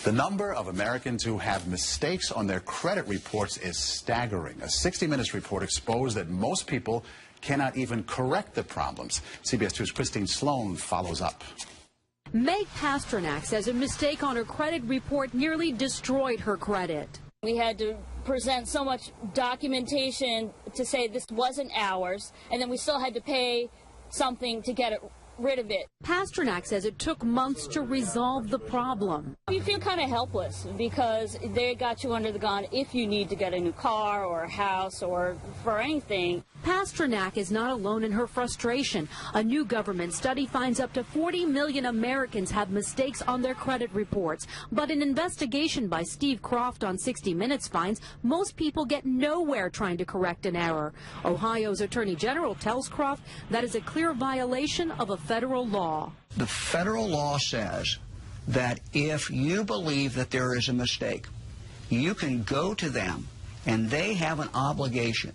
The number of Americans who have mistakes on their credit reports is staggering. A 60 Minutes report exposed that most people cannot even correct the problems. CBS 2's Christine Sloan follows up. Meg Pasternak says a mistake on her credit report nearly destroyed her credit. We had to present so much documentation to say this wasn't ours, and then we still had to pay something to get rid of it. Pasternak says it took months to resolve the problem. You feel kind of helpless because they got you under the gun if you need to get a new car or a house or for anything. Pasternak is not alone in her frustration. A new government study finds up to 40 million Americans have mistakes on their credit reports. But an investigation by Steve Croft on 60 Minutes finds most people get nowhere trying to correct an error. Ohio's Attorney General tells Croft that is a clear violation of a federal law. The federal law says that if you believe that there is a mistake, you can go to them and they have an obligation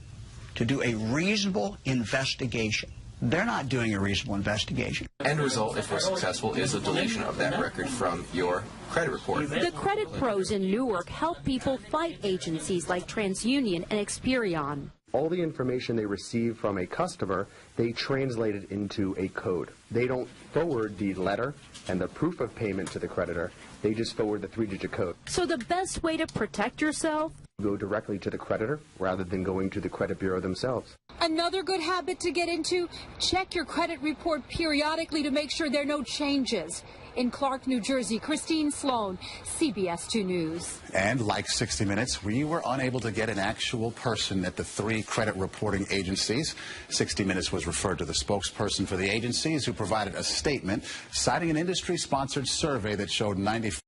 to do a reasonable investigation. They're not doing a reasonable investigation. End result, if we're successful, is a deletion of that record from your credit report. The credit pros in Newark help people fight agencies like TransUnion and Experian. All the information they receive from a customer, they translate it into a code. They don't forward the letter and the proof of payment to the creditor. They just forward the 3-digit code. So the best way to protect yourself? Go directly to the creditor rather than going to the credit bureau themselves. Another good habit to get into, check your credit report periodically to make sure there are no changes. In Clark, New Jersey, Christine Sloan, CBS 2 News. And like 60 Minutes, we were unable to get an actual person at the 3 credit reporting agencies. 60 Minutes was referred to the spokesperson for the agencies, who provided a statement citing an industry-sponsored survey that showed 95